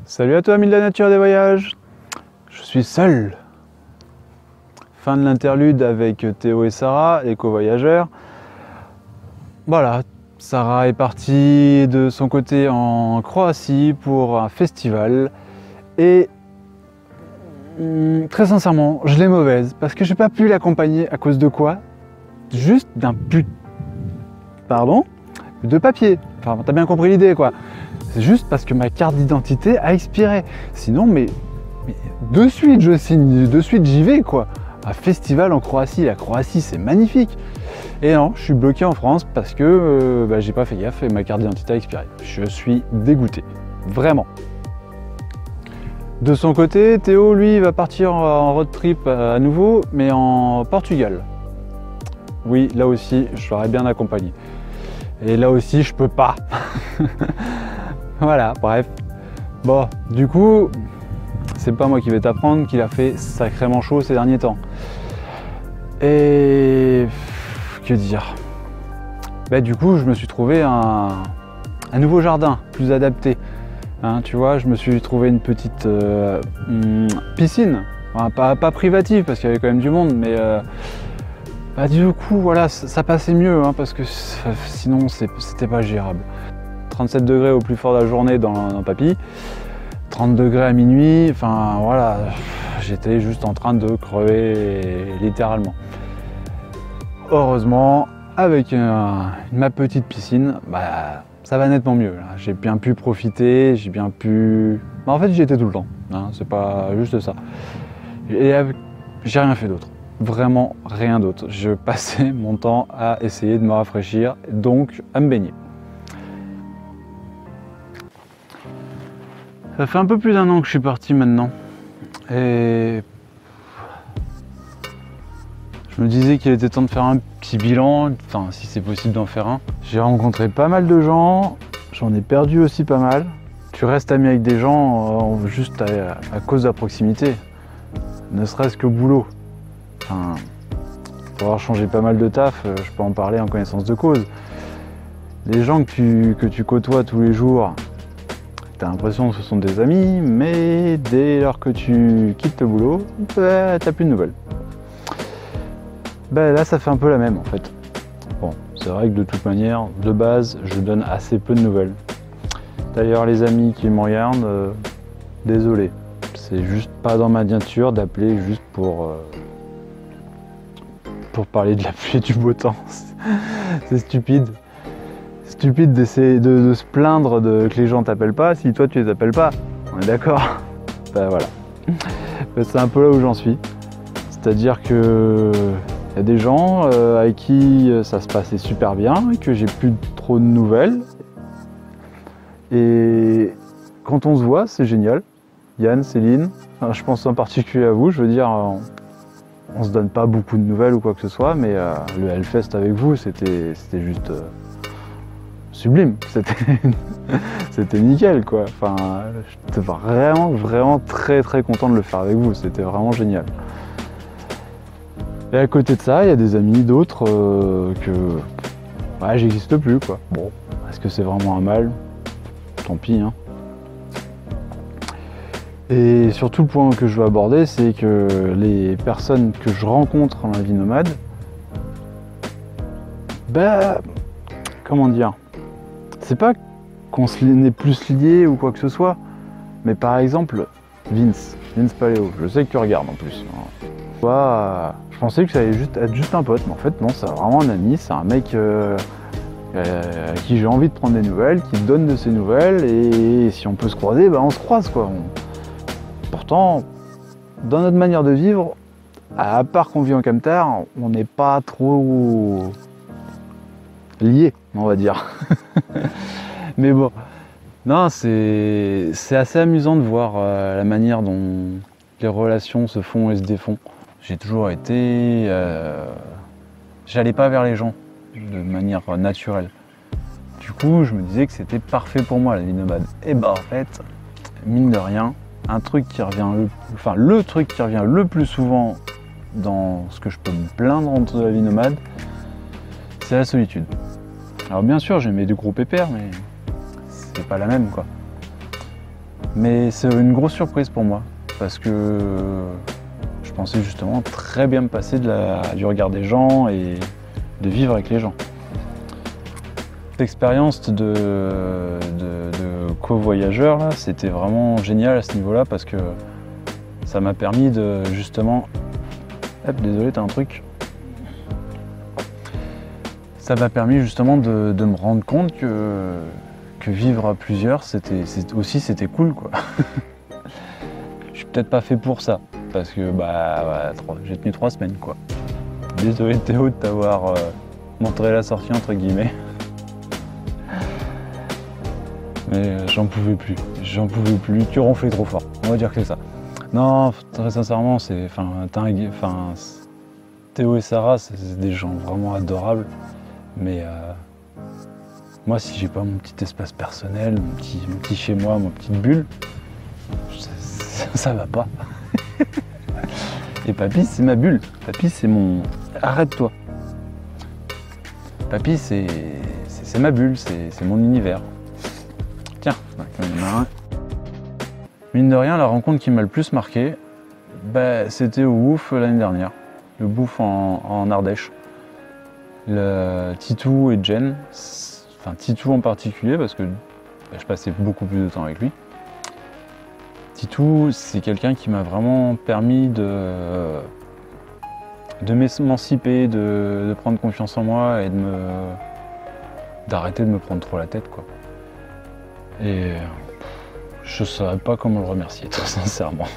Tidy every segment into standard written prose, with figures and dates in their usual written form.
Salut à toi, amis de la nature et des voyages. Je suis seul. Fin de l'interlude avec Théo et Sarah, éco-voyageurs. Voilà, Sarah est partie de son côté en Croatie pour un festival. Et très sincèrement, je l'ai mauvaise parce que j'ai pas pu l'accompagner à cause de quoi? Juste d'un de papier. Enfin, t'as bien compris l'idée, quoi. C'est juste parce que ma carte d'identité a expiré. Sinon, mais de suite, je signe, de suite, j'y vais, quoi. Un festival en Croatie. La Croatie, c'est magnifique. Et non, je suis bloqué en France parce que j'ai pas fait gaffe et ma carte d'identité a expiré. Je suis dégoûté. Vraiment. De son côté, Théo, lui, va partir en road trip à nouveau, mais en Portugal. Oui, là aussi, je l'aurais bien accompagné. Et là aussi, je peux pas. Voilà, bref. Bon, du coup, c'est pas moi qui vais t'apprendre qu'il a fait sacrément chaud ces derniers temps. Et que dire? Du coup, je me suis trouvé un nouveau jardin plus adapté. Hein, tu vois, je me suis trouvé une petite piscine. Enfin, pas privative parce qu'il y avait quand même du monde, mais du coup, voilà, ça passait mieux hein, parce que sinon, c'était pas gérable. 37 degrés au plus fort de la journée dans Papy, 30 degrés à minuit, enfin voilà, j'étais juste en train de crever littéralement. Heureusement, avec ma petite piscine, ça va nettement mieux. J'ai bien pu profiter, j'ai bien pu... en fait, j'y étais tout le temps, hein, c'est pas juste ça. Et j'ai rien fait d'autre, vraiment rien d'autre. Je passais mon temps à essayer de me rafraîchir, donc à me baigner. Ça fait un peu plus d'1 an que je suis parti maintenant. Et je me disais qu'il était temps de faire un petit bilan, enfin si c'est possible d'en faire un. J'ai rencontré pas mal de gens, j'en ai perdu aussi pas mal. Tu restes ami avec des gens juste à cause de la proximité, ne serait-ce que boulot. Enfin, pour avoir changé pas mal de taf, je peux en parler en connaissance de cause. Les gens que tu côtoies tous les jours, t'as l'impression que ce sont des amis, mais dès lors que tu quittes le boulot, t'as plus de nouvelles. Là, ça fait un peu la même en fait. Bon, c'est vrai que de toute manière, de base, je donne assez peu de nouvelles. D'ailleurs, les amis qui me regardent, désolé. C'est juste pas dans ma nature d'appeler juste pour parler de la pluie et du beau temps. C'est stupide. Stupide d'essayer de se plaindre que les gens t'appellent pas si toi tu les appelles pas. On est d'accord? Voilà. C'est un peu là où j'en suis. C'est-à-dire que y a des gens avec qui ça se passait super bien et que j'ai plus trop de nouvelles. Et quand on se voit, c'est génial. Yann, Céline, je pense en particulier à vous, je veux dire, on se donne pas beaucoup de nouvelles ou quoi que ce soit, mais le Hellfest avec vous, c'était juste... sublime, c'était nickel quoi. Enfin, j'étais vraiment très content de le faire avec vous, c'était vraiment génial. Et à côté de ça, il y a des amis d'autres que j'existe plus quoi. Bon, est-ce que c'est vraiment un mal? Tant pis hein. Et surtout le point que je veux aborder, c'est que les personnes que je rencontre dans la vie nomade, comment dire? C'est pas qu'on n'est plus liés ou quoi que ce soit, mais par exemple, Vince Paléo, je sais que tu regardes en plus. Je pensais que ça allait être juste un pote, mais en fait non, c'est vraiment un ami, c'est un mec à qui j'ai envie de prendre des nouvelles, qui donne de ses nouvelles, et si on peut se croiser, on se croise quoi. Pourtant, dans notre manière de vivre, à part qu'on vit en camtar, on n'est pas trop liés, on va dire. Mais bon, non, c'est assez amusant de voir la manière dont les relations se font et se défont. J'ai toujours été... j'allais pas vers les gens de manière naturelle. Du coup, je me disais que c'était parfait pour moi la vie nomade. Et en fait, mine de rien, le truc qui revient le plus souvent dans ce que je peux me plaindre entre la vie nomade, c'est la solitude. Alors bien sûr, j'aimais du gros pépère, mais c'est pas la même quoi. Mais c'est une grosse surprise pour moi, parce que je pensais justement très bien me passer du regard des gens et de vivre avec les gens. Cette expérience de co-voyageur, là, c'était vraiment génial à ce niveau-là, parce que ça m'a permis de justement... Hop, désolé, t'as un truc. Ça m'a permis justement de me rendre compte que vivre à plusieurs, c'était cool, quoi. Je suis peut-être pas fait pour ça, parce que bah, j'ai tenu 3 semaines, quoi. Désolé Théo de t'avoir montré la sortie entre guillemets. Mais j'en pouvais plus, tu ronflais trop fort, on va dire que c'est ça. Non, très sincèrement, Théo et Sarah, c'est des gens vraiment adorables, mais moi, si j'ai pas mon petit espace personnel, mon petit chez moi, ma petite bulle, ça va pas. Et papy, c'est ma bulle. Papy, c'est mon... Arrête-toi. Papy, c'est ma bulle, c'est mon univers. Tiens, il y en a un. Mine de rien, la rencontre qui m'a le plus marqué, bah, c'était au Wouf l'année dernière. Le Wouf en Ardèche. Titou et Jen, enfin Titou en particulier, parce que je passais beaucoup plus de temps avec lui. Titou, c'est quelqu'un qui m'a vraiment permis de m'émanciper, de prendre confiance en moi et d'arrêter de me prendre trop la tête, quoi. Et je ne saurais pas comment le remercier, très sincèrement.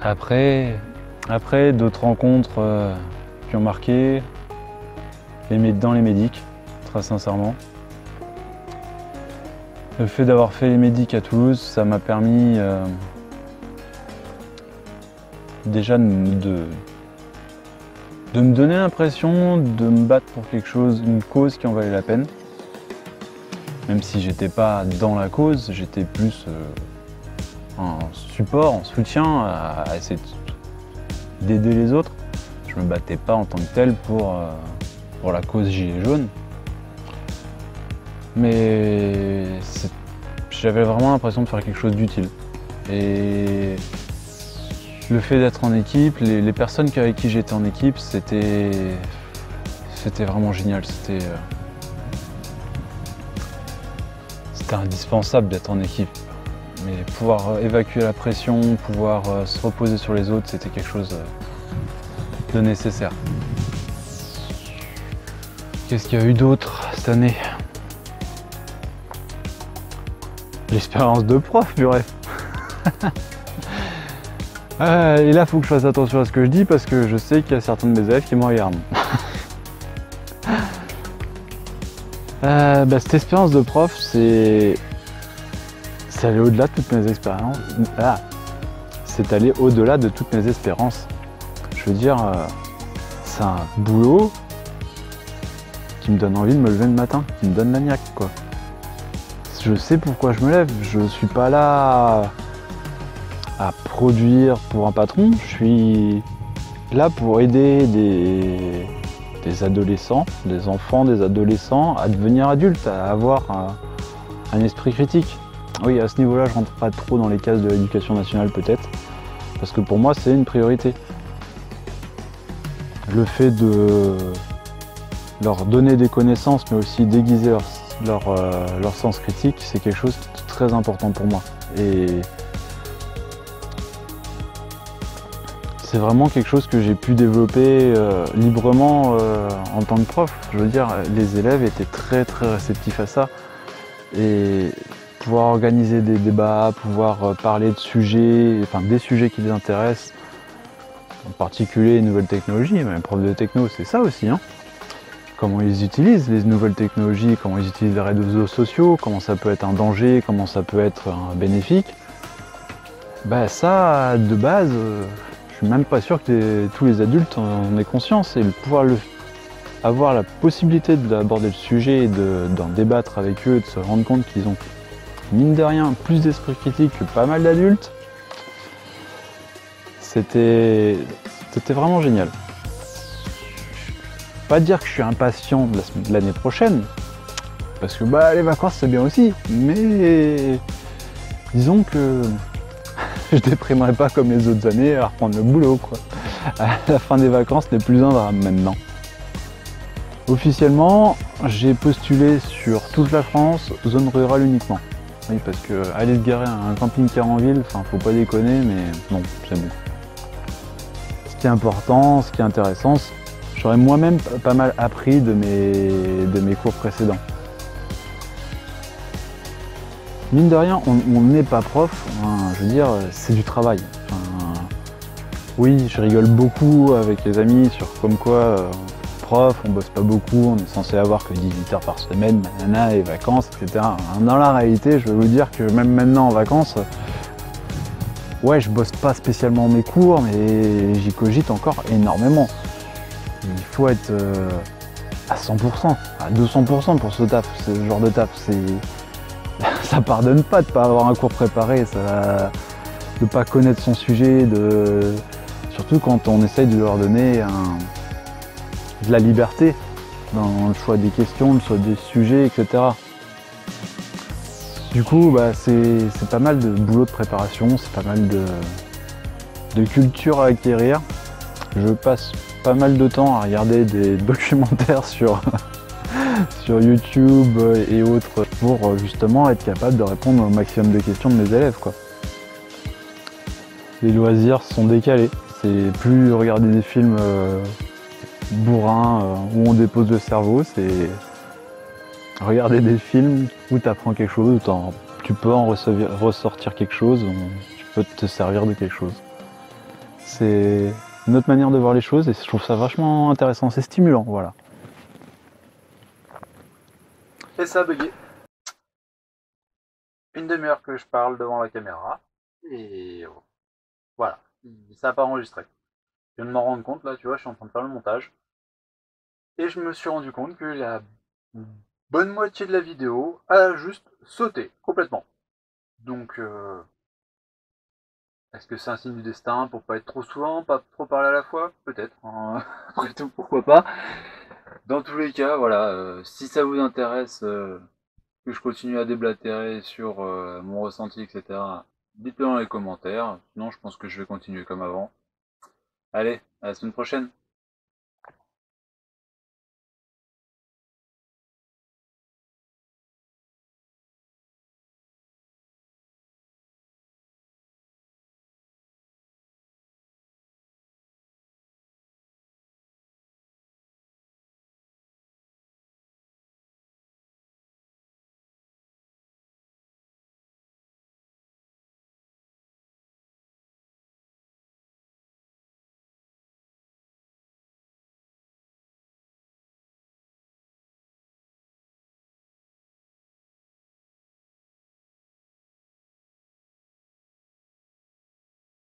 Après d'autres rencontres qui ont marqué, dans les médics, très sincèrement. Le fait d'avoir fait les médics à Toulouse, ça m'a permis déjà de me donner l'impression de me battre pour quelque chose, une cause qui en valait la peine. Même si j'étais pas dans la cause, j'étais plus en support, en soutien à essayer d'aider les autres. Je me battais pas en tant que tel pour la cause gilet jaune. Mais j'avais vraiment l'impression de faire quelque chose d'utile. Et le fait d'être en équipe, les personnes avec qui j'étais en équipe, c'était vraiment génial. C'était indispensable d'être en équipe. Mais pouvoir évacuer la pression, pouvoir se reposer sur les autres, c'était quelque chose de nécessaire. Qu'est-ce qu'il y a eu d'autre cette année? L'expérience de prof, purée. Et là, il faut que je fasse attention à ce que je dis parce que je sais qu'il y a certains de mes élèves qui me regardent. Cette expérience de prof, c'est aller au-delà de toutes mes expériences. C'est aller au-delà de toutes mes espérances. Je veux dire, c'est un boulot qui me donne envie de me lever le matin, qui me donne la niaque, quoi. Je sais pourquoi je me lève, je suis pas là à produire pour un patron, je suis là pour aider des adolescents, des enfants, des adolescents à devenir adultes, à avoir un esprit critique. Oui, à ce niveau-là, je rentre pas trop dans les cases de l'éducation nationale peut-être, parce que pour moi c'est une priorité. Le fait de leur donner des connaissances, mais aussi déguiser leur sens critique, c'est quelque chose de très important pour moi. Et c'est vraiment quelque chose que j'ai pu développer librement en tant que prof. Je veux dire, les élèves étaient très réceptifs à ça. Et pouvoir organiser des débats, pouvoir parler de sujets, enfin des sujets qui les intéressent, en particulier les nouvelles technologies, mais les profs de techno, c'est ça aussi, hein. Comment ils utilisent les nouvelles technologies, comment ils utilisent les réseaux sociaux, comment ça peut être un danger, comment ça peut être un bénéfique. Ça, de base, je suis même pas sûr que tous les adultes en aient conscience. Et pouvoir avoir la possibilité d'aborder le sujet et d'en débattre avec eux, de se rendre compte qu'ils ont, mine de rien, plus d'esprit critique que pas mal d'adultes, c'était vraiment génial. Pas dire que je suis impatient de l'année prochaine, Parce que bah les vacances c'est bien aussi, mais disons que je déprimerai pas comme les autres années à reprendre le boulot quoi. À la fin des vacances n'est plus un drame maintenant. Officiellement, j'ai postulé sur toute la France, zone rurale uniquement. Oui, parce que aller se garer à un camping-car en ville, enfin faut pas déconner, mais non, c'est bon. Ce qui est important, ce qui est intéressant, j'aurais moi-même pas mal appris de mes cours précédents. Mine de rien, on n'est pas prof, hein, je veux dire, c'est du travail. Enfin, oui, je rigole beaucoup avec les amis sur comme quoi, prof, on bosse pas beaucoup, on est censé avoir que 18 heures par semaine, nanana, et vacances, etc. Dans la réalité, je vais vous dire que même maintenant en vacances, ouais, je bosse pas spécialement mes cours, mais j'y cogite encore énormément. Il faut être à 100%, à 200% pour ce taf, ce genre de taf. Ça pardonne pas de pas avoir un cours préparé, de pas connaître son sujet, surtout quand on essaye de leur donner de la liberté dans le choix des questions, le choix des sujets, etc. Du coup, bah, c'est pas mal de boulot de préparation, c'est pas mal de culture à acquérir. Je passe pas mal de temps à regarder des documentaires sur YouTube et autres pour justement être capable de répondre au maximum de questions de mes élèves, quoi. Les loisirs sont décalés, c'est plus regarder des films bourrins où on dépose le cerveau, c'est regarder des films où tu apprends quelque chose, où tu peux en ressortir quelque chose, où tu peux te servir de quelque chose. C'est une autre manière de voir les choses et je trouve ça vachement intéressant, c'est stimulant, voilà. Et ça a bugué. Une demi-heure que je parle devant la caméra et voilà, ça n'a pas enregistré. Je viens de m'en rendre compte là, tu vois, je suis en train de faire le montage et je me suis rendu compte que la bonne moitié de la vidéo a juste sauté complètement. Donc, est-ce que c'est un signe du destin pour pas être trop souvent, pas trop parler à la fois? Peut-être. Hein. Après tout, pourquoi pas. Dans tous les cas, voilà, si ça vous intéresse que je continue à déblatérer sur mon ressenti, etc., dites-le dans les commentaires. Sinon, je pense que je vais continuer comme avant. Allez, à la semaine prochaine.